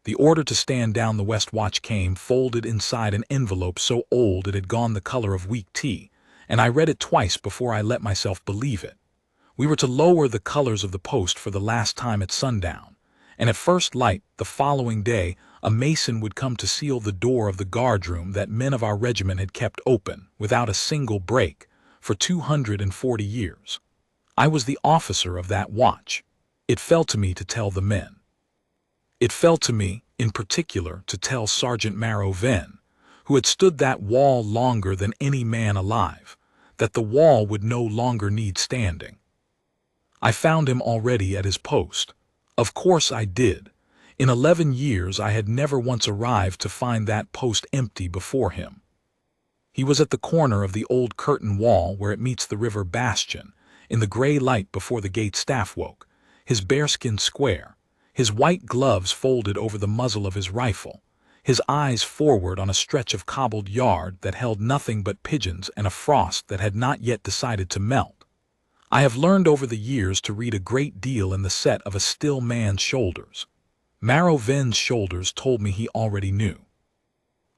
The order to stand down the West Watch came folded inside an envelope so old it had gone the color of weak tea, and I read it twice before I let myself believe it. We were to lower the colors of the post for the last time at sundown, and at first light the following day a mason would come to seal the door of the guardroom that men of our regiment had kept open, without a single break, for 240 years. I was the officer of that watch. It fell to me to tell the men. It fell to me, in particular, to tell Sergeant Marrow Venn, who had stood that wall longer than any man alive, that the wall would no longer need standing. I found him already at his post. Of course I did. In 11 years I had never once arrived to find that post empty before him. He was at the corner of the old curtain wall where it meets the river bastion, in the gray light before the gate staff woke, his bearskin square, his white gloves folded over the muzzle of his rifle, his eyes forward on a stretch of cobbled yard that held nothing but pigeons and a frost that had not yet decided to melt. I have learned over the years to read a great deal in the set of a still man's shoulders. Marrow Venn's shoulders told me he already knew.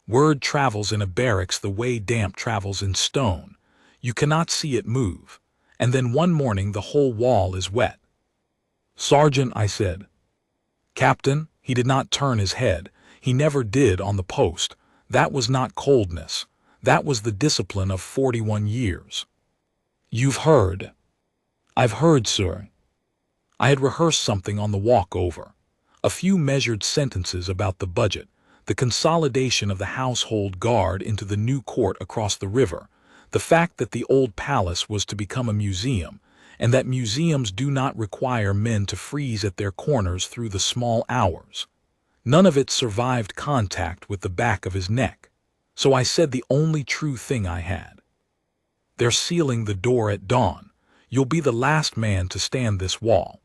Word travels in a barracks the way damp travels in stone. You cannot see it move, and then one morning the whole wall is wet. "Sergeant," I said. "Captain," he did not turn his head. He never did on the post. That was not coldness. That was the discipline of 41 years. "You've heard." "I've heard, sir." I had rehearsed something on the walk over. A few measured sentences about the budget, the consolidation of the household guard into the new court across the river, the fact that the old palace was to become a museum, and that museums do not require men to freeze at their corners through the small hours. None of it survived contact with the back of his neck, so I said the only true thing I had. "They're sealing the door at dawn. You'll be the last man to stand this wall."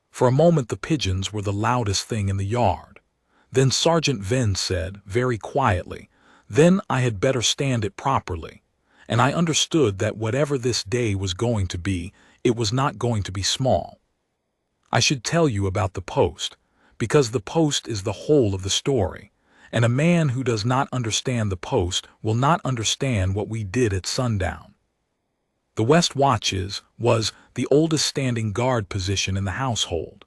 For a moment the pigeons were the loudest thing in the yard. Then Sergeant Venn said, very quietly, "Then I had better stand it properly." And I understood that whatever this day was going to be, it was not going to be small. I should tell you about the post, because the post is the whole of the story, and a man who does not understand the post will not understand what we did at sundown. The West Watch was the oldest standing guard position in the household.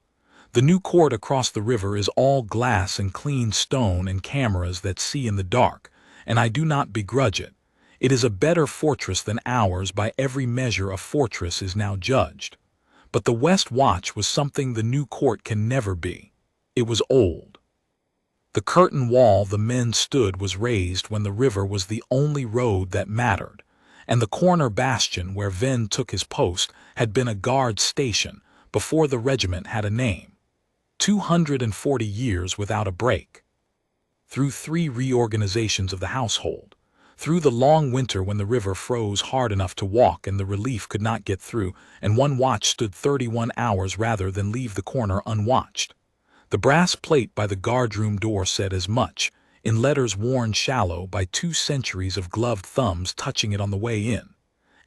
The new court across the river is all glass and clean stone and cameras that see in the dark, and I do not begrudge it. It is a better fortress than ours by every measure a fortress is now judged. But the West Watch was something the new court can never be. It was old. The curtain wall the men stood was raised when the river was the only road that mattered, and the corner bastion where Venn took his post had been a guard station before the regiment had a name. 240 years without a break. Through 3 reorganizations of the household, through the long winter when the river froze hard enough to walk and the relief could not get through, and one watch stood 31 hours rather than leave the corner unwatched. The brass plate by the guardroom door said as much, in letters worn shallow by 2 centuries of gloved thumbs touching it on the way in.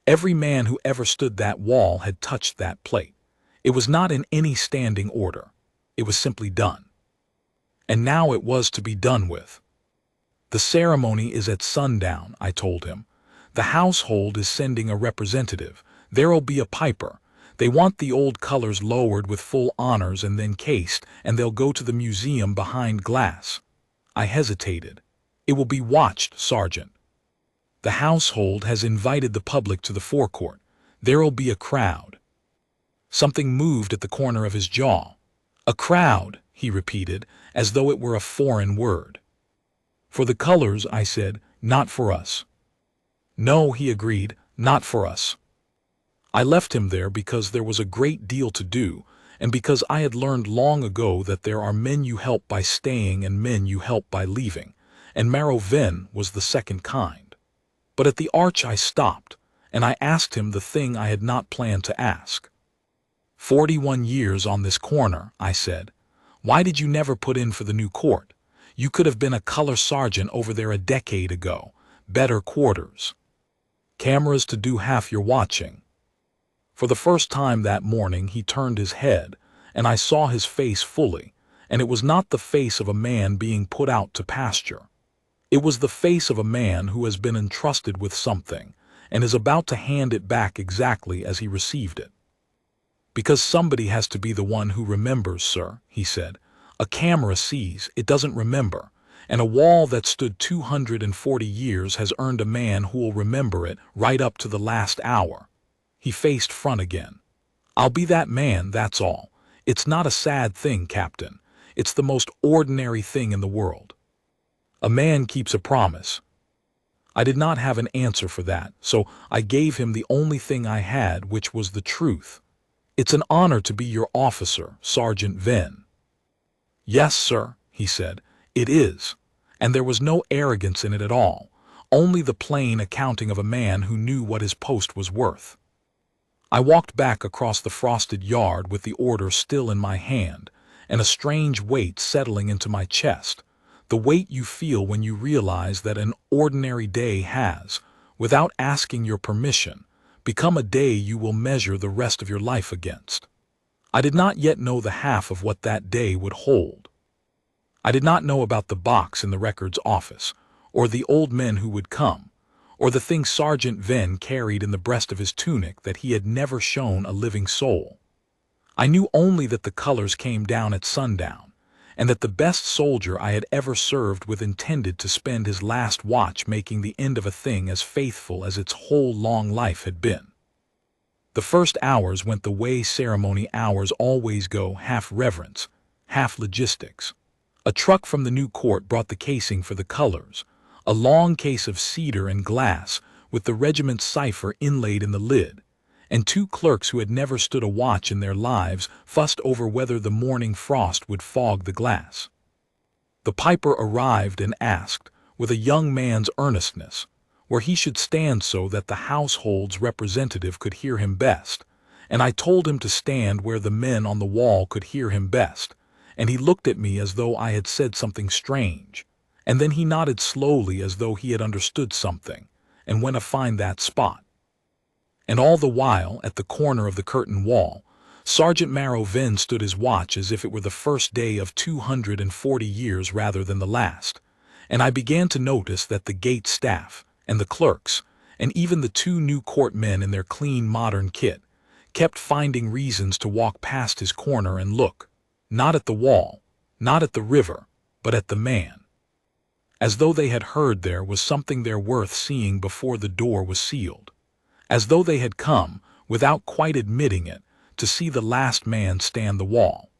Every man who ever stood that wall had touched that plate. It was not in any standing order. It was simply done. And now it was to be done with. "The ceremony is at sundown," I told him. "The household is sending a representative. There'll be a piper. They want the old colors lowered with full honors and then cased, and they'll go to the museum behind glass." I hesitated. "It will be watched, Sergeant." "The household has invited the public to the forecourt. There'll be a crowd." Something moved at the corner of his jaw. "A crowd," he repeated, as though it were a foreign word. "For the colors," I said, "not for us." "No," he agreed, "not for us." I left him there because there was a great deal to do, and because I had learned long ago that there are men you help by staying and men you help by leaving, and Marrow Venn was the second kind. But at the arch I stopped, and I asked him the thing I had not planned to ask. 41 years on this corner," I said. "Why did you never put in for the new court? You could have been a color sergeant over there a decade ago. Better quarters. Cameras to do half your watching." For the first time that morning he turned his head, and I saw his face fully, and it was not the face of a man being put out to pasture. It was the face of a man who has been entrusted with something and is about to hand it back exactly as he received it. "Because somebody has to be the one who remembers, sir," he said. "A camera sees, it doesn't remember, and a wall that stood 240 years has earned a man who'll remember it right up to the last hour." He faced front again. "I'll be that man, that's all. It's not a sad thing, Captain. It's the most ordinary thing in the world. A man keeps a promise." I did not have an answer for that, so I gave him the only thing I had, which was the truth. "It's an honor to be your officer, Sergeant Venn." "Yes, sir," he said, "it is." And there was no arrogance in it at all, only the plain accounting of a man who knew what his post was worth. I walked back across the frosted yard with the order still in my hand, and a strange weight settling into my chest, the weight you feel when you realize that an ordinary day has, without asking your permission, become a day you will measure the rest of your life against. I did not yet know the half of what that day would hold. I did not know about the box in the records office, or the old men who would come, or the thing Sergeant Venn carried in the breast of his tunic that he had never shown a living soul. I knew only that the colors came down at sundown, and that the best soldier I had ever served with intended to spend his last watch making the end of a thing as faithful as its whole long life had been. The first hours went the way ceremony hours always go, half reverence, half logistics. A truck from the new court brought the casing for the colors, a long case of cedar and glass with the regiment's cipher inlaid in the lid, and two clerks who had never stood a watch in their lives fussed over whether the morning frost would fog the glass. The piper arrived and asked, with a young man's earnestness, where he should stand so that the household's representative could hear him best, and I told him to stand where the men on the wall could hear him best, and he looked at me as though I had said something strange, and then he nodded slowly as though he had understood something, and went to find that spot. And all the while, at the corner of the curtain wall, Sergeant Marrow Venn stood his watch as if it were the first day of 240 years rather than the last, and I began to notice that the gate staff, and the clerks, and even the two new court men in their clean modern kit, kept finding reasons to walk past his corner and look, not at the wall, not at the river, but at the man. As though they had heard there was something there worth seeing before the door was sealed. As though they had come, without quite admitting it, to see the last man stand the wall.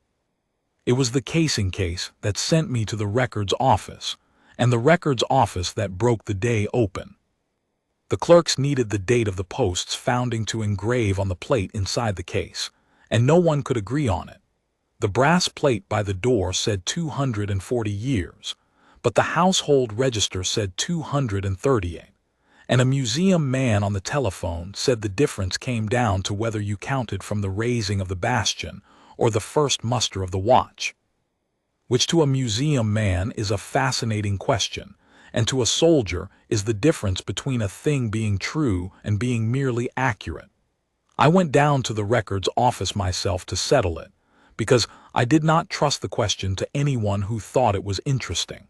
It was the casing case that sent me to the records office, and the records office that broke the day open. The clerks needed the date of the post's founding to engrave on the plate inside the case, and no one could agree on it. The brass plate by the door said 240 years, but the household register said 238. And a museum man on the telephone said the difference came down to whether you counted from the raising of the bastion or the first muster of the watch. Which to a museum man is a fascinating question, and to a soldier is the difference between a thing being true and being merely accurate. I went down to the records office myself to settle it, because I did not trust the question to anyone who thought it was interesting.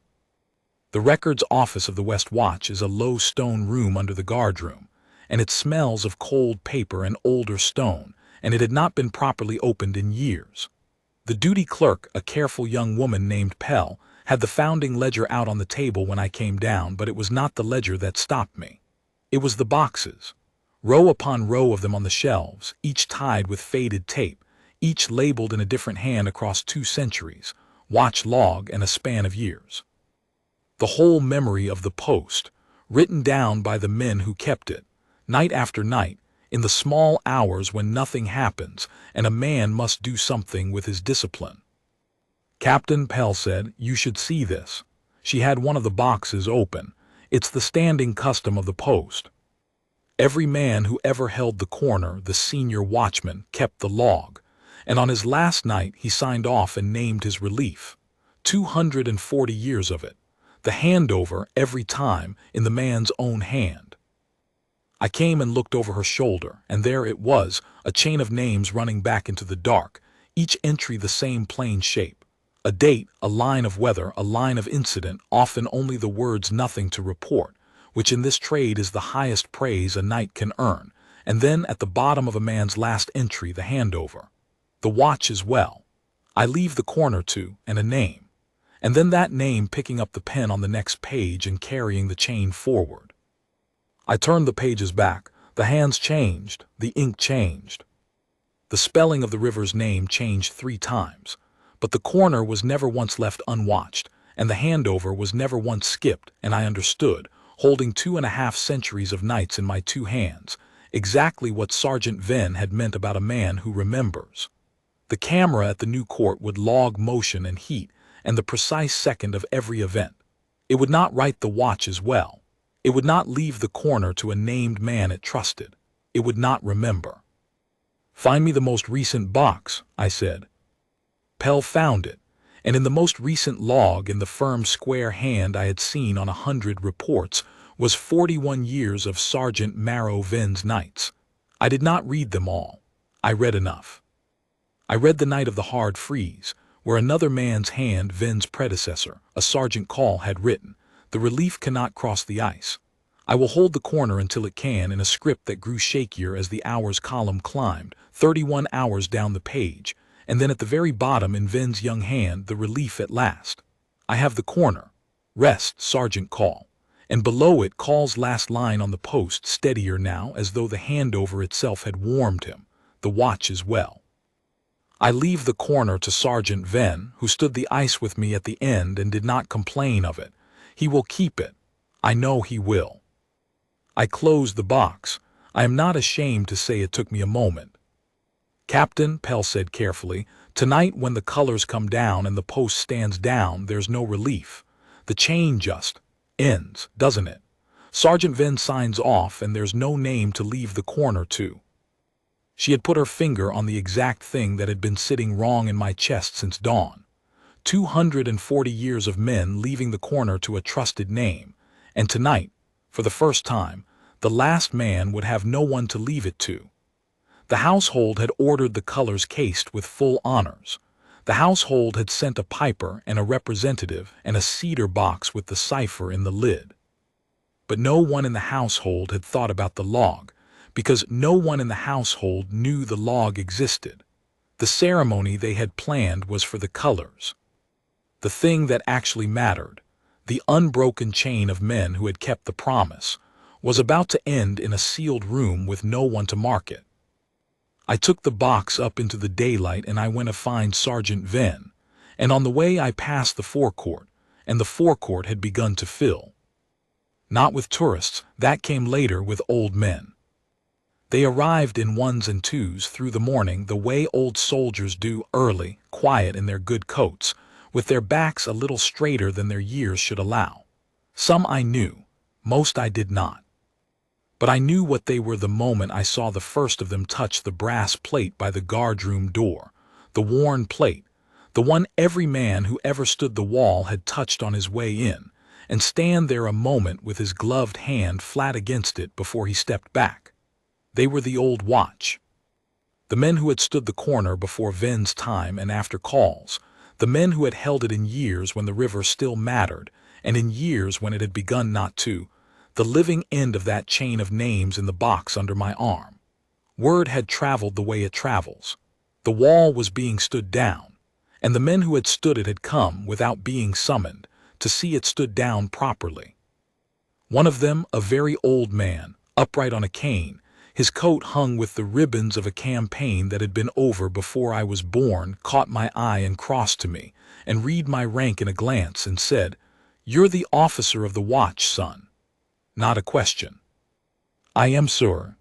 The records office of the West Watch is a low stone room under the guardroom, and it smells of cold paper and older stone, and it had not been properly opened in years. The duty clerk, a careful young woman named Pell, had the founding ledger out on the table when I came down, but it was not the ledger that stopped me. It was the boxes, row upon row of them on the shelves, each tied with faded tape, each labeled in a different hand across 2 centuries, watch log and a span of years. The whole memory of the post, written down by the men who kept it, night after night, in the small hours when nothing happens and a man must do something with his discipline. Captain Pell said, "You should see this." She had one of the boxes open. "It's the standing custom of the post. Every man who ever held the corner, the senior watchman, kept the log, and on his last night he signed off and named his relief. 240 years of it. The handover every time in the man's own hand." I came and looked over her shoulder, and there it was, a chain of names running back into the dark, each entry the same plain shape. A date, a line of weather, a line of incident, often only the words nothing to report, which in this trade is the highest praise a knight can earn, and then at the bottom of a man's last entry the handover. The watch as well. I leave the corner to, and a name. And then that name picking up the pen on the next page and carrying the chain forward. I turned the pages back. The hands changed. The ink changed. The spelling of the river's name changed 3 times. But the corner was never once left unwatched, and the handover was never once skipped, and I understood, holding 2.5 centuries of nights in my 2 hands, exactly what Sergeant Venn had meant about a man who remembers. The camera at the new court would log motion and heat, and the precise second of every event. It would not write the watch as well. It would not leave the corner to a named man it trusted. It would not remember. "Find me the most recent box," I said. Pell found it, and in the most recent log in the firm square hand I had seen on 100 reports was 41 years of Sergeant Marrow Venn's nights. I did not read them all. I read enough. I read the night of the hard freeze, where another man's hand, Venn's predecessor, a Sergeant Call, had written, "The relief cannot cross the ice. I will hold the corner until it can," in a script that grew shakier as the hours column climbed, 31 hours down the page, and then at the very bottom in Venn's young hand, "The relief at last. I have the corner. Rest, Sergeant Call." And below it, Call's last line on the post, steadier now, as though the handover itself had warmed him, "The watch as well. I leave the corner to Sergeant Venn, who stood the ice with me at the end and did not complain of it. He will keep it. I know he will." I closed the box. I am not ashamed to say it took me a moment. "Captain," Pell said carefully, "tonight when the colors come down and the post stands down, there's no relief. The chain just ends, doesn't it? Sergeant Venn signs off and there's no name to leave the corner to." She had put her finger on the exact thing that had been sitting wrong in my chest since dawn. 240 years of men leaving the corner to a trusted name, and tonight, for the first time, the last man would have no one to leave it to. The household had ordered the colors cased with full honors. The household had sent a piper and a representative and a cedar box with the cipher in the lid. But no one in the household had thought about the log, because no one in the household knew the log existed. The ceremony they had planned was for the colors. The thing that actually mattered, the unbroken chain of men who had kept the promise, was about to end in a sealed room with no one to mark it. I took the box up into the daylight and I went to find Sergeant Venn, and on the way I passed the forecourt, and the forecourt had begun to fill. Not with tourists, that came later, with old men. They arrived in 1s and 2s through the morning the way old soldiers do, early, quiet in their good coats, with their backs a little straighter than their years should allow. Some I knew, most I did not. But I knew what they were the moment I saw the first of them touch the brass plate by the guardroom door, the worn plate, the one every man who ever stood the wall had touched on his way in, and stand there a moment with his gloved hand flat against it before he stepped back. They were the old watch. The men who had stood the corner before Venn's time and after Call's, the men who had held it in years when the river still mattered, and in years when it had begun not to, the living end of that chain of names in the box under my arm. Word had traveled the way it travels. The wall was being stood down, and the men who had stood it had come, without being summoned, to see it stood down properly. One of them, a very old man, upright on a cane, his coat hung with the ribbons of a campaign that had been over before I was born, caught my eye and crossed to me, and read my rank in a glance, and said, "You're the officer of the watch, son." Not a question. "I am, sir."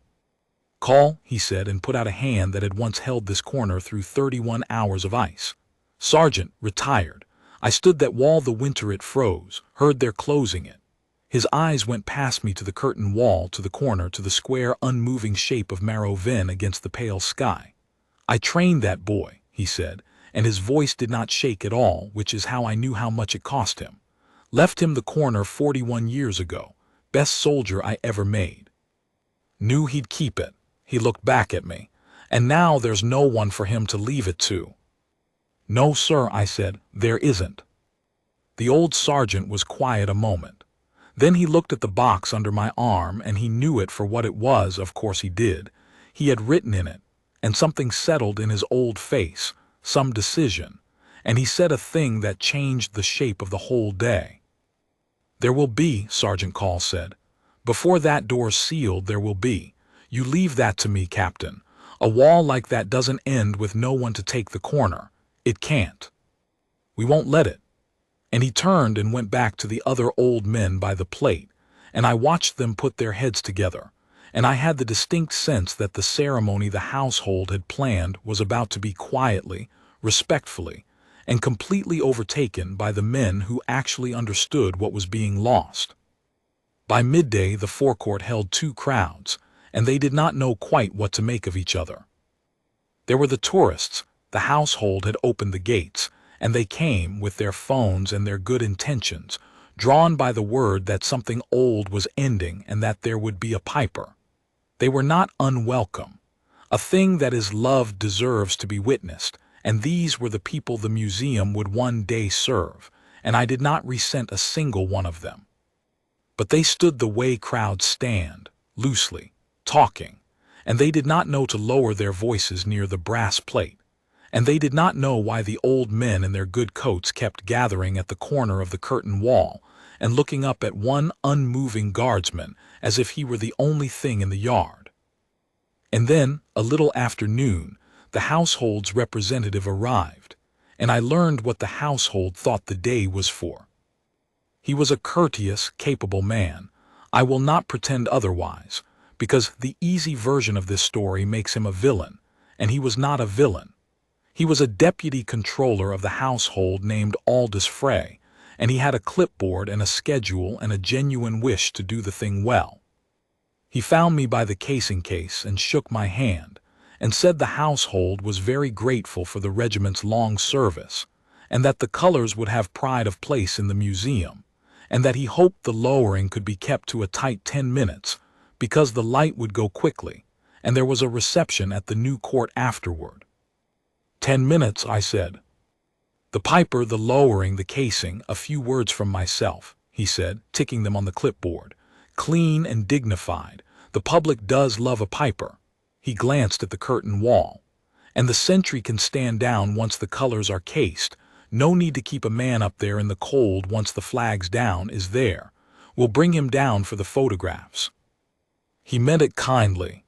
"Call," he said, and put out a hand that had once held this corner through 31 hours of ice. "Sergeant, retired. I stood that wall the winter it froze, heard their closing it." His eyes went past me to the curtain wall, to the corner, to the square, unmoving shape of Marrow Venn against the pale sky. "I trained that boy," he said, and his voice did not shake at all, which is how I knew how much it cost him. "Left him the corner 41 years ago. Best soldier I ever made. Knew he'd keep it." He looked back at me. "And now there's no one for him to leave it to." "No, sir," I said, "there isn't." The old sergeant was quiet a moment. Then he looked at the box under my arm, and he knew it for what it was, of course he did. He had written in it, and something settled in his old face, some decision, and he said a thing that changed the shape of the whole day. "There will be," Sergeant Call said. "Before that door's sealed, there will be. You leave that to me, Captain. A wall like that doesn't end with no one to take the corner. It can't. We won't let it." And he turned and went back to the other old men by the plate, and I watched them put their heads together, and I had the distinct sense that the ceremony the household had planned was about to be quietly, respectfully, and completely overtaken by the men who actually understood what was being lost. By midday the forecourt held two crowds, and they did not know quite what to make of each other. There were the tourists. The household had opened the gates, and they came with their phones and their good intentions, drawn by the word that something old was ending and that there would be a piper. They were not unwelcome. A thing that is loved deserves to be witnessed, and these were the people the museum would one day serve, and I did not resent a single one of them. But they stood the way crowds stand, loosely, talking, and they did not know to lower their voices near the brass plate. And they did not know why the old men in their good coats kept gathering at the corner of the curtain wall and looking up at one unmoving guardsman as if he were the only thing in the yard. And then, a little after noon, the household's representative arrived, and I learned what the household thought the day was for. He was a courteous, capable man. I will not pretend otherwise, because the easy version of this story makes him a villain, and he was not a villain. He was a deputy controller of the household named Aldous Frey, and he had a clipboard and a schedule and a genuine wish to do the thing well. He found me by the casing case and shook my hand, and said the household was very grateful for the regiment's long service, and that the colors would have pride of place in the museum, and that he hoped the lowering could be kept to a tight 10 minutes, because the light would go quickly, and there was a reception at the new court afterward. 10 minutes, I said. The piper, the lowering, the casing, a few words from myself, he said, ticking them on the clipboard. Clean and dignified. The public does love a piper. He glanced at the curtain wall. And the sentry can stand down once the colors are cased. No need to keep a man up there in the cold once the flag's down is there. We'll bring him down for the photographs. He meant it kindly.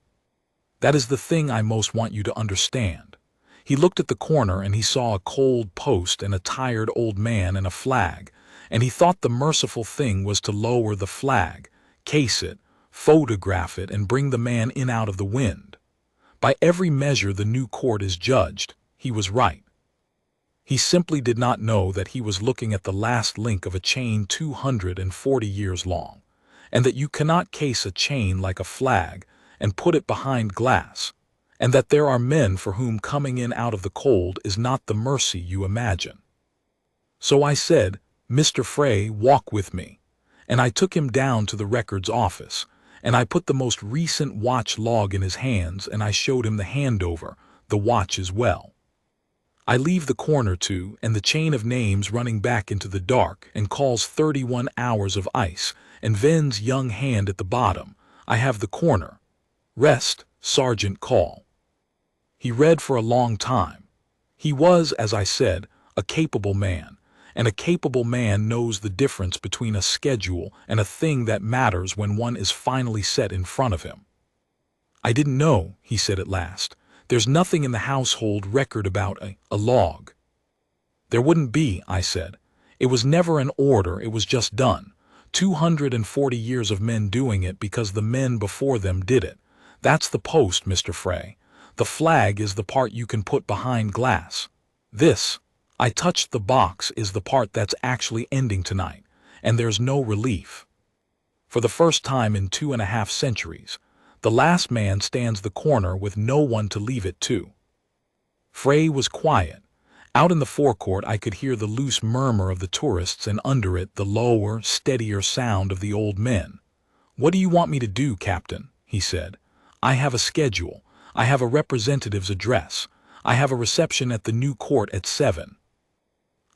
That is the thing I most want you to understand. He looked at the corner and he saw a cold post and a tired old man and a flag, and he thought the merciful thing was to lower the flag, case it, photograph it, and bring the man in out of the wind. By every measure the new court is judged. He was right. He simply did not know that he was looking at the last link of a chain 240 years long, and that you cannot case a chain like a flag and put it behind glass, and that there are men for whom coming in out of the cold is not the mercy you imagine. So I said, "Mr. Frey, walk with me," and I took him down to the records office, and I put the most recent watch log in his hands, and I showed him the handover, the watch as well. I leave the corner too, and the chain of names running back into the dark, and calls 31 hours of ice, and Ven's young hand at the bottom. I have the corner. Rest, Sergeant Call. He read for a long time. He was, as I said, a capable man, and a capable man knows the difference between a schedule and a thing that matters when one is finally set in front of him. "I didn't know," he said at last. "There's nothing in the household record about a log." "There wouldn't be," I said. "It was never an order, it was just done. 240 years of men doing it because the men before them did it. That's the post, Mr. Frey. The flag is the part you can put behind glass. This," I touched the box, "is the part that's actually ending tonight, and there's no relief. For the first time in 2.5 centuries, the last man stands the corner with no one to leave it to." Frey was quiet. Out in the forecourt I could hear the loose murmur of the tourists, and under it the lower, steadier sound of the old men. "What do you want me to do, Captain?" he said. "I have a schedule. I have a representative's address. I have a reception at the new court at 7.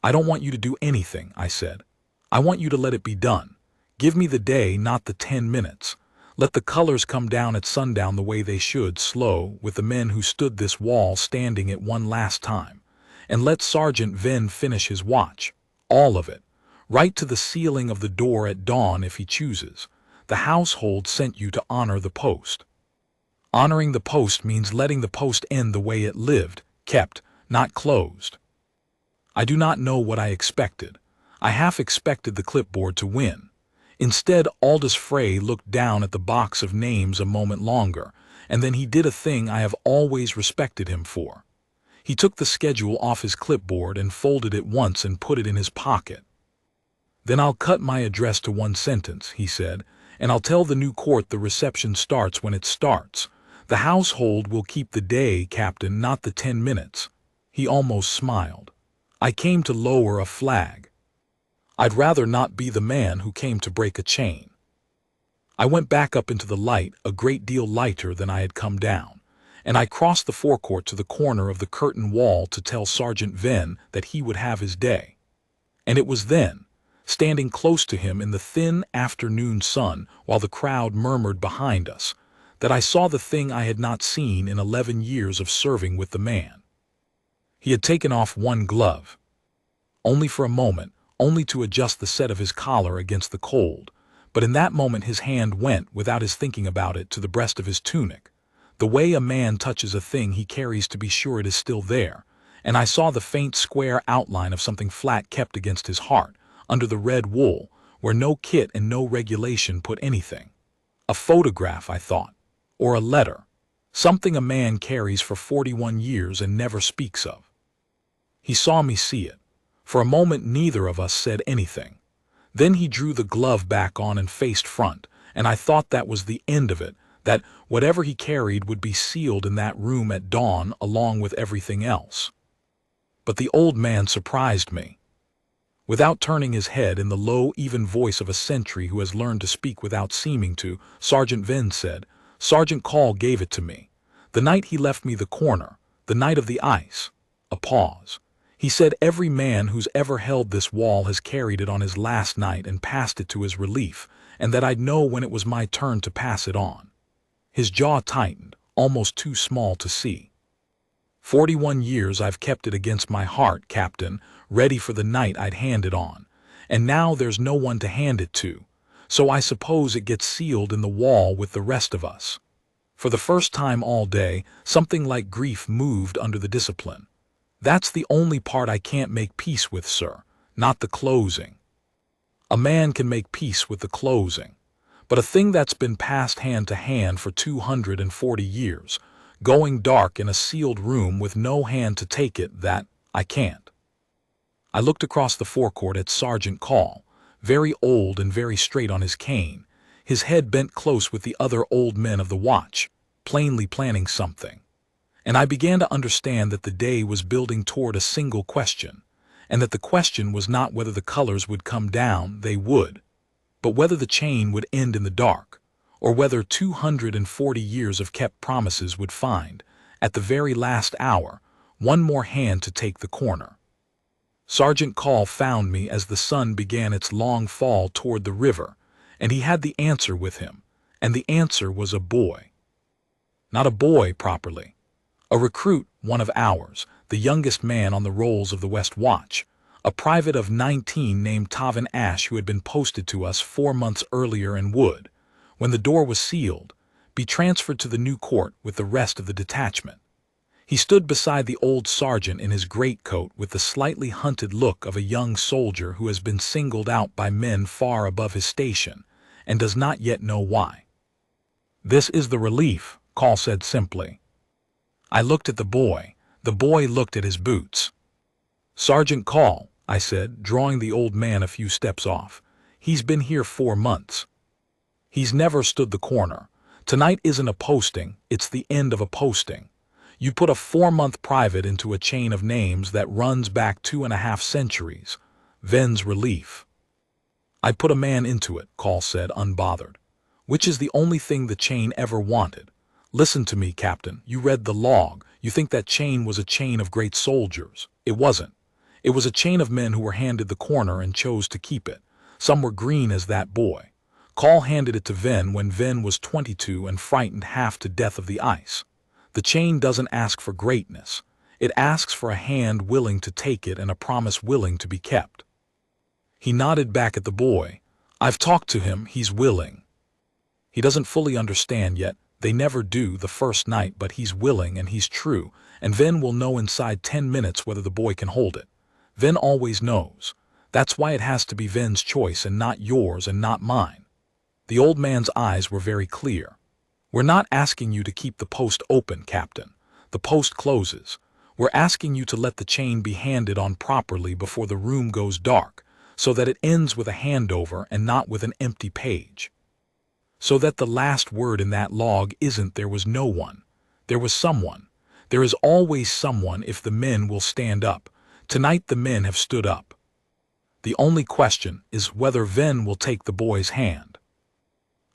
I don't want you to do anything, I said. I want you to let it be done. Give me the day, not the 10 minutes. Let the colors come down at sundown the way they should, slow, with the men who stood this wall standing it one last time. And let Sergeant Venn finish his watch. All of it. Right to the sealing of the door at dawn if he chooses. The household sent you to honor the post. Honoring the post means letting the post end the way it lived, kept, not closed. I do not know what I expected. I half expected the clipboard to win. Instead, Aldous Frey looked down at the box of names a moment longer, and then he did a thing I have always respected him for. He took the schedule off his clipboard and folded it once and put it in his pocket. Then I'll cut my address to one sentence, he said, and I'll tell the new court the reception starts when it starts. The household will keep the day, Captain, not the 10 minutes. He almost smiled. I came to lower a flag. I'd rather not be the man who came to break a chain. I went back up into the light, a great deal lighter than I had come down, and I crossed the forecourt to the corner of the curtain wall to tell Sergeant Venn that he would have his day. And it was then, standing close to him in the thin afternoon sun while the crowd murmured behind us, that I saw the thing I had not seen in 11 years of serving with the man. He had taken off one glove. Only for a moment, only to adjust the set of his collar against the cold, but in that moment his hand went, without his thinking about it, to the breast of his tunic, the way a man touches a thing he carries to be sure it is still there, and I saw the faint square outline of something flat kept against his heart, under the red wool, where no kit and no regulation put anything. A photograph, I thought, or a letter, something a man carries for 41 years and never speaks of. He saw me see it. For a moment neither of us said anything. Then he drew the glove back on and faced front, and I thought that was the end of it, that whatever he carried would be sealed in that room at dawn along with everything else. But the old man surprised me. Without turning his head, in the low, even voice of a sentry who has learned to speak without seeming to, Sergeant Venn said, "Sergeant Call gave it to me. The night he left me the corner, the night of the ice." A pause. He said, "Every man who's ever held this wall has carried it on his last night and passed it to his relief, and that I'd know when it was my turn to pass it on." His jaw tightened, almost too small to see. 41 years I've kept it against my heart, Captain, ready for the night I'd hand it on, and now there's no one to hand it to, so I suppose it gets sealed in the wall with the rest of us. For the first time all day, something like grief moved under the discipline. That's the only part I can't make peace with, sir, not the closing. A man can make peace with the closing, but a thing that's been passed hand to hand for 240 years, going dark in a sealed room with no hand to take it, that I can't. I looked across the forecourt at Sergeant Call, very old and very straight on his cane, his head bent close with the other old men of the watch, plainly planning something. And I began to understand that the day was building toward a single question, and that the question was not whether the colors would come down, they would, but whether the chain would end in the dark, or whether 240 years of kept promises would find, at the very last hour, one more hand to take the corner. Sergeant Call found me as the sun began its long fall toward the river, and he had the answer with him, and the answer was a boy. Not a boy properly. A recruit, one of ours, the youngest man on the rolls of the West Watch, a private of 19 named Tavin Ash, who had been posted to us 4 months earlier and would, when the door was sealed, be transferred to the new court with the rest of the detachment. He stood beside the old sergeant in his greatcoat with the slightly hunted look of a young soldier who has been singled out by men far above his station and does not yet know why. "This is the relief," Call said simply. I looked at the boy looked at his boots. "Sergeant Call," I said, drawing the old man a few steps off, "he's been here 4 months. He's never stood the corner. Tonight isn't a posting, it's the end of a posting. You put a 4-month private into a chain of names that runs back 2.5 centuries. Venn's relief." "I put a man into it," Call said, unbothered, "which is the only thing the chain ever wanted. Listen to me, Captain. You read the log. You think that chain was a chain of great soldiers. It wasn't. It was a chain of men who were handed the corner and chose to keep it. Some were green as that boy. Call handed it to Vin when Vin was 22 and frightened half to death of the ice. The chain doesn't ask for greatness. It asks for a hand willing to take it and a promise willing to be kept. He nodded back at the boy. I've talked to him, he's willing. He doesn't fully understand yet. They never do the first night, but he's willing and he's true, and Vin will know inside 10 minutes whether the boy can hold it. Vin always knows. That's why it has to be Vin's choice and not yours and not mine. The old man's eyes were very clear. We're not asking you to keep the post open, Captain. The post closes. We're asking you to let the chain be handed on properly before the room goes dark, so that it ends with a handover and not with an empty page. So that the last word in that log isn't there was no one. There was someone. There is always someone if the men will stand up. Tonight the men have stood up. The only question is whether Vin will take the boy's hand.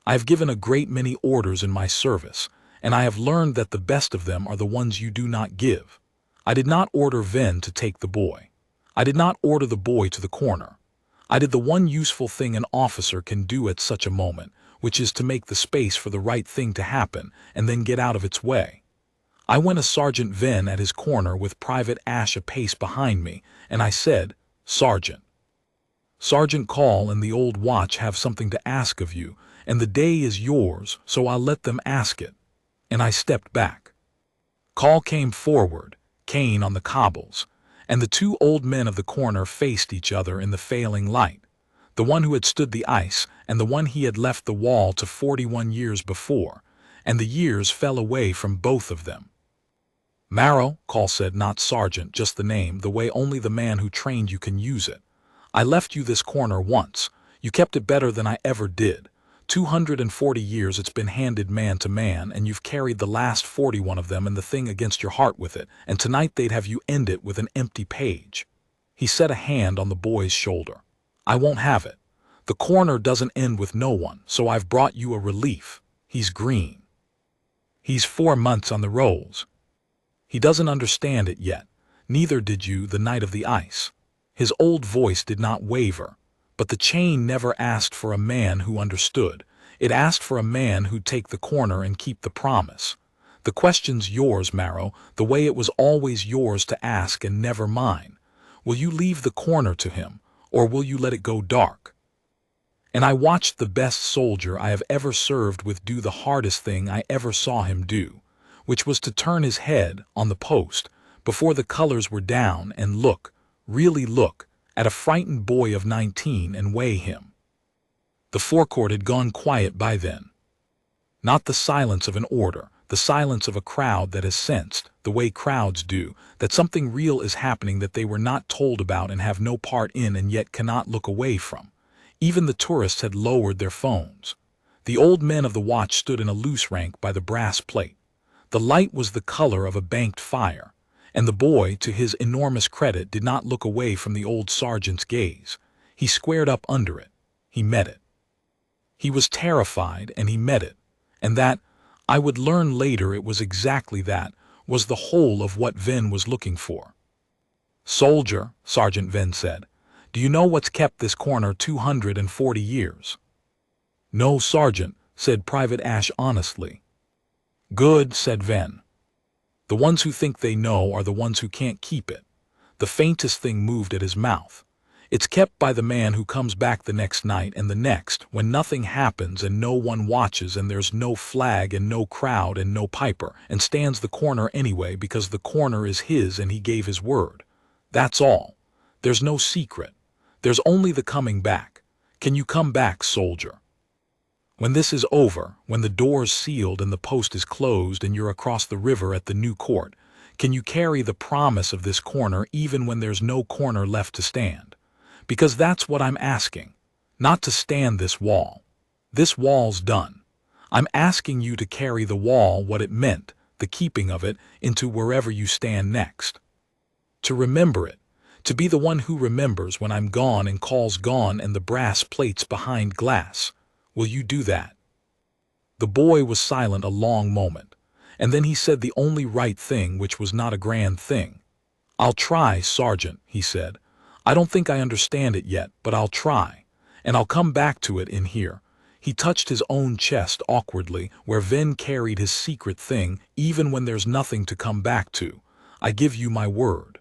I have given a great many orders in my service, and I have learned that the best of them are the ones you do not give. I did not order Vin to take the boy. I did not order the boy to the corner. I did the one useful thing an officer can do at such a moment, which is to make the space for the right thing to happen and then get out of its way. I went a Sergeant Vin at his corner with Private Ash a pace behind me, and I said, Sergeant. Sergeant Call and the old watch have something to ask of you, and the day is yours, so I'll let them ask it. And I stepped back. Call came forward, cane on the cobbles, and the two old men of the corner faced each other in the failing light. The one who had stood the ice, and the one he had left the wall to 41 years before, and the years fell away from both of them. Marrow, Call said, not Sergeant, just the name, the way only the man who trained you can use it. I left you this corner once. You kept it better than I ever did. 240 years it's been handed man to man, and you've carried the last 41 of them and the thing against your heart with it, and tonight they'd have you end it with an empty page. He set a hand on the boy's shoulder. I won't have it. The corner doesn't end with no one, so I've brought you a relief. He's green. He's 4 months on the rolls. He doesn't understand it yet. Neither did you the night of the ice. His old voice did not waver, but the chain never asked for a man who understood. It asked for a man who'd take the corner and keep the promise. The question's yours, Marrow, the way it was always yours to ask and never mine. Will you leave the corner to him, or will you let it go dark? And I watched the best soldier I have ever served with do the hardest thing I ever saw him do, which was to turn his head on the post before the colors were down and look, really look, at a frightened boy of 19 and weigh him. The forecourt had gone quiet by then. Not the silence of an order, the silence of a crowd that has sensed, the way crowds do, that something real is happening that they were not told about and have no part in and yet cannot look away from. Even the tourists had lowered their phones. The old men of the watch stood in a loose rank by the brass plate. The light was the color of a banked fire, and the boy, to his enormous credit, did not look away from the old sergeant's gaze. He squared up under it. He met it. He was terrified, and he met it. And that, I would learn later it was exactly that, was the whole of what Vin was looking for. Soldier, Sergeant Vin said, do you know what's kept this corner 240 years? No, Sergeant, said Private Ash honestly. Good, said Vin. The ones who think they know are the ones who can't keep it. The faintest thing moved at his mouth. It's kept by the man who comes back the next night and the next, when nothing happens and no one watches and there's no flag and no crowd and no piper, and stands the corner anyway because the corner is his and he gave his word. That's all. There's no secret. There's only the coming back. Can you come back, soldier? When this is over, when the door's sealed and the post is closed and you're across the river at the new court, can you carry the promise of this corner even when there's no corner left to stand? Because that's what I'm asking. Not to stand this wall. This wall's done. I'm asking you to carry the wall, what it meant, the keeping of it, into wherever you stand next. To remember it. To be the one who remembers when I'm gone and Call's gone and the brass plates behind glass. Will you do that? The boy was silent a long moment. And then he said the only right thing, which was not a grand thing. "I'll try, Sergeant," he said. "I don't think I understand it yet, but I'll try. And I'll come back to it in here." He touched his own chest awkwardly, where Vin carried his secret thing, even when there's nothing to come back to. "I give you my word."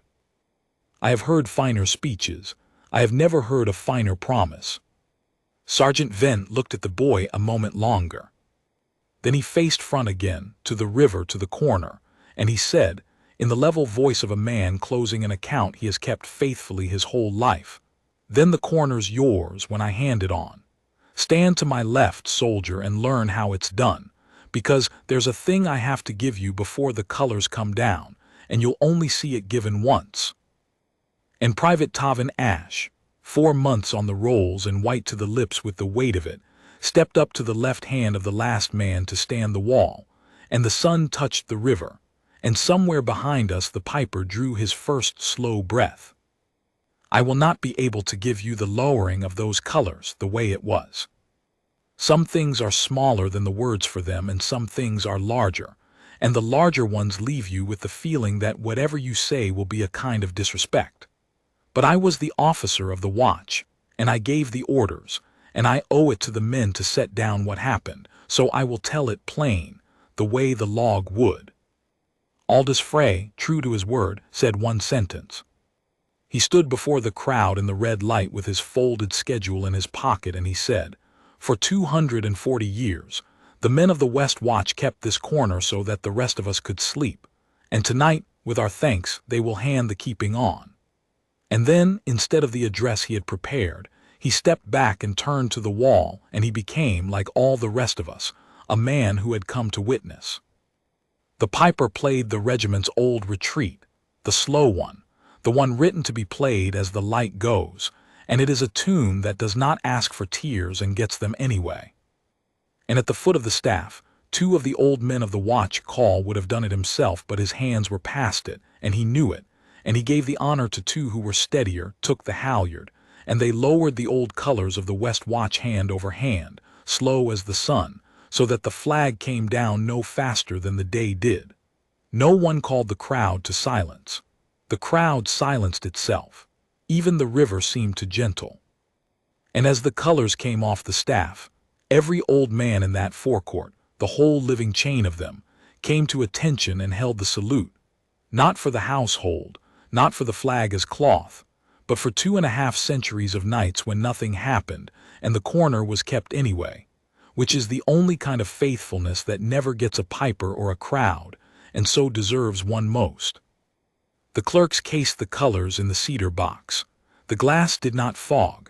I have heard finer speeches. I have never heard a finer promise. Sergeant Vin looked at the boy a moment longer. Then he faced front again, to the river, to the corner, and he said, in the level voice of a man closing an account he has kept faithfully his whole life, "Then the corner's yours when I hand it on. Stand to my left, soldier, and learn how it's done, because there's a thing I have to give you before the colors come down, and you'll only see it given once." And Private Tavin Ash, 4 months on the rolls and white to the lips with the weight of it, stepped up to the left hand of the last man to stand the wall, and the sun touched the river, and somewhere behind us the piper drew his first slow breath. "I will not be able to give you the lowering of those colors the way it was. Some things are smaller than the words for them, and some things are larger, and the larger ones leave you with the feeling that whatever you say will be a kind of disrespect. But I was the officer of the watch, and I gave the orders, and I owe it to the men to set down what happened, so I will tell it plain, the way the log would." Aldous Frey, true to his word, said one sentence. He stood before the crowd in the red light with his folded schedule in his pocket, and he said, "For 240 years, the men of the West Watch kept this corner so that the rest of us could sleep, and tonight, with our thanks, they will hand the keeping on." And then, instead of the address he had prepared, he stepped back and turned to the wall, and he became, like all the rest of us, a man who had come to witness. The piper played the regiment's old retreat, the slow one, the one written to be played as the light goes, and it is a tune that does not ask for tears and gets them anyway. And at the foot of the staff, 2 of the old men of the watch call would have done it himself, but his hands were past it, and he knew it, and he gave the honor to 2 who were steadier, took the halyard, and they lowered the old colors of the West Watch hand over hand, slow as the sun, so that the flag came down no faster than the day did. No one called the crowd to silence. The crowd silenced itself. Even the river seemed to gentle. And as the colors came off the staff, every old man in that forecourt, the whole living chain of them, came to attention and held the salute, not for the household, not for the flag as cloth, but for 2.5 centuries of nights when nothing happened and the corner was kept anyway, which is the only kind of faithfulness that never gets a piper or a crowd, and so deserves one most. The clerks cased the colors in the cedar box. The glass did not fog.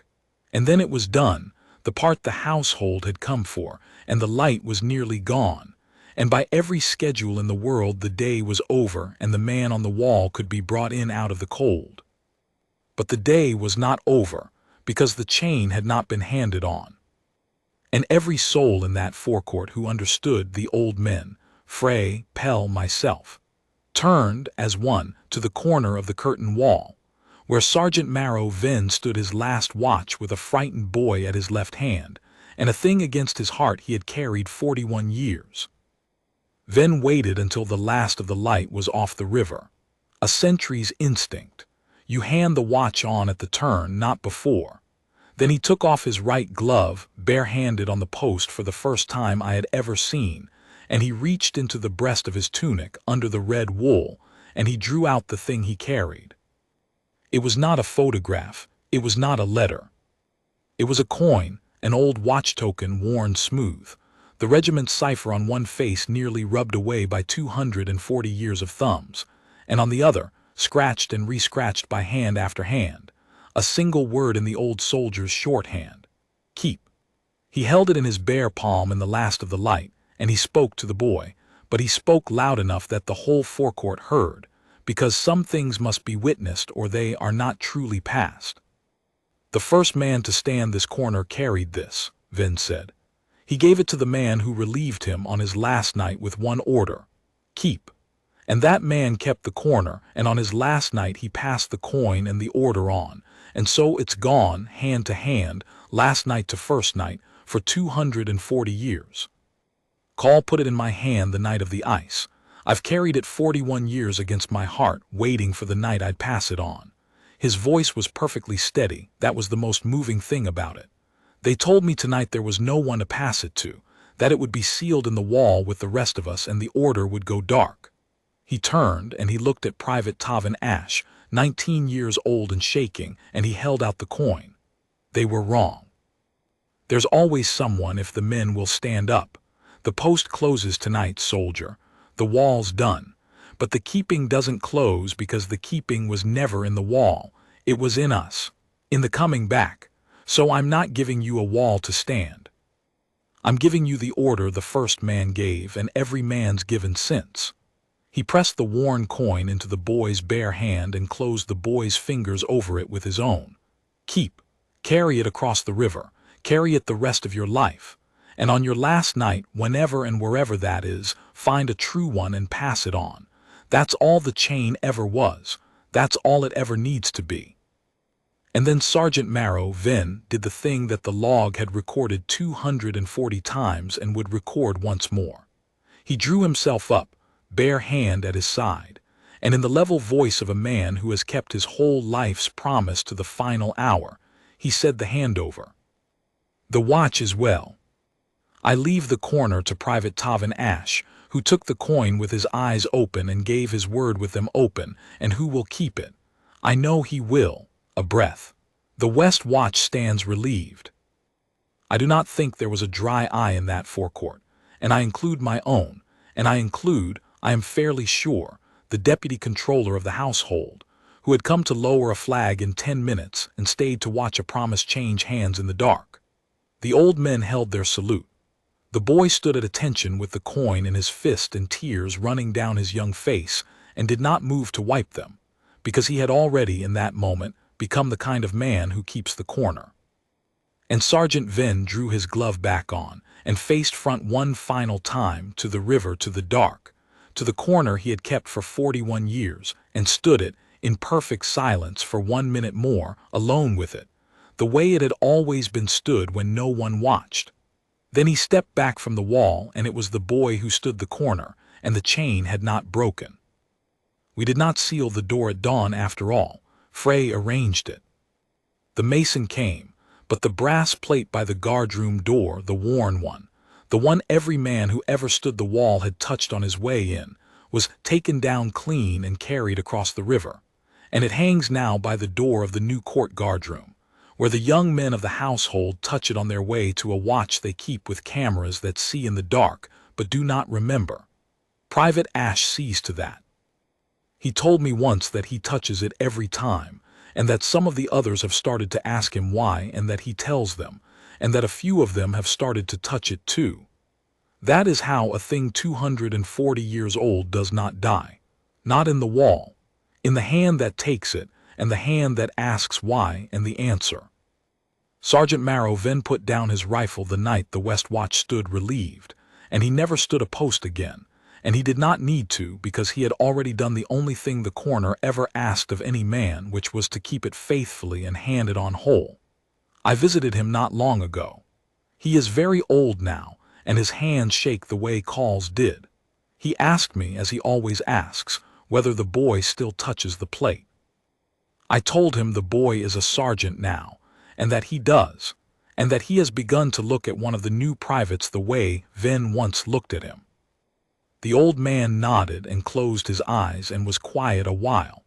And then it was done, the part the household had come for, and the light was nearly gone. And by every schedule in the world the day was over, and the man on the wall could be brought in out of the cold. But the day was not over, because the chain had not been handed on. And every soul in that forecourt who understood the old men, Frey, Pell, myself, turned, as one, to the corner of the curtain wall, where Sergeant Marrow Vin stood his last watch with a frightened boy at his left hand, and a thing against his heart he had carried 41 years. Vin waited until the last of the light was off the river. A sentry's instinct. You hand the watch on at the turn, not before. Then he took off his right glove, bare-handed on the post for the first time I had ever seen, and he reached into the breast of his tunic under the red wool, and he drew out the thing he carried. It was not a photograph, it was not a letter. It was a coin, an old watch token worn smooth, the regiment's cipher on one face nearly rubbed away by 240 years of thumbs, and on the other, scratched and re-scratched by hand after hand, a single word in the old soldier's shorthand: keep. He held it in his bare palm in the last of the light, and he spoke to the boy, but he spoke loud enough that the whole forecourt heard, because some things must be witnessed or they are not truly past. "The first man to stand this corner carried this," Vin said. "He gave it to the man who relieved him on his last night with one order: keep. And that man kept the corner, and on his last night he passed the coin and the order on, and so it's gone, hand to hand, last night to first night, for 240 years. Call put it in my hand the night of the ice, I've carried it 41 years against my heart, waiting for the night I'd pass it on. His voice was perfectly steady. That was the most moving thing about it. They told me tonight there was no one to pass it to, that it would be sealed in the wall with the rest of us and the order would go dark. He turned and he looked at Private Tavan Ash, 19 years old and shaking, and he held out the coin. They were wrong. There's always someone if the men will stand up. The post closes tonight, soldier. The wall's done. But the keeping doesn't close because the keeping was never in the wall. It was in us. In the coming back. So I'm not giving you a wall to stand. I'm giving you the order the first man gave and every man's given since. He pressed the worn coin into the boy's bare hand and closed the boy's fingers over it with his own. Keep. Carry it across the river. Carry it the rest of your life. And on your last night, whenever and wherever that is, find a true one and pass it on. That's all the chain ever was. That's all it ever needs to be. And then Sergeant Marrow Vin did the thing that the log had recorded 240 times and would record once more. He drew himself up, bare hand at his side, and in the level voice of a man who has kept his whole life's promise to the final hour, he said the handover. The watch is well. I leave the corner to Private Tavan Ash, who took the coin with his eyes open and gave his word with them open, and who will keep it. I know he will. A breath. The West Watch stands relieved. I do not think there was a dry eye in that forecourt, and I include my own, and I include, I am fairly sure, the deputy controller of the household, who had come to lower a flag in 10 minutes and stayed to watch a promise change hands in the dark. The old men held their salute. The boy stood at attention with the coin in his fist and tears running down his young face and did not move to wipe them, because he had already, in that moment, become the kind of man who keeps the corner. And Sergeant Vin drew his glove back on and faced front one final time to the river, to the dark, to the corner he had kept for 41 years, and stood it, in perfect silence for 1 minute more, alone with it, the way it had always been stood when no one watched. Then he stepped back from the wall, and it was the boy who stood the corner, and the chain had not broken. We did not seal the door at dawn after all. Frey arranged it. The mason came, but the brass plate by the guardroom door, the worn one, the one every man who ever stood the wall had touched on his way in, was taken down clean and carried across the river, and it hangs now by the door of the new court guardroom, where the young men of the household touch it on their way to a watch they keep with cameras that see in the dark but do not remember. Private Ash sees to that. He told me once that he touches it every time, and that some of the others have started to ask him why, and that he tells them, and that a few of them have started to touch it too. That is how a thing 240 years old does not die. Not in the wall, in the hand that takes it, and the hand that asks why and the answer. Sergeant Marrow then put down his rifle the night the West Watch stood relieved, and he never stood a post again, and he did not need to because he had already done the only thing the corner ever asked of any man, which was to keep it faithfully and hand it on whole. I visited him not long ago. He is very old now, and his hands shake the way Call's did. He asked me, as he always asks, whether the boy still touches the plate. I told him the boy is a sergeant now, and that he does, and that he has begun to look at one of the new privates the way Vin once looked at him. The old man nodded and closed his eyes and was quiet a while,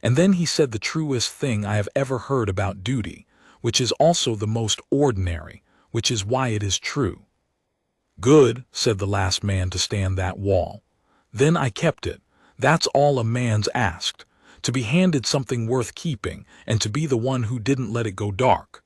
and then he said the truest thing I have ever heard about duty, which is also the most ordinary, which is why it is true. Good, said the last man to stand that wall. Then I kept it. That's all a man's asked, to be handed something worth keeping and to be the one who didn't let it go dark.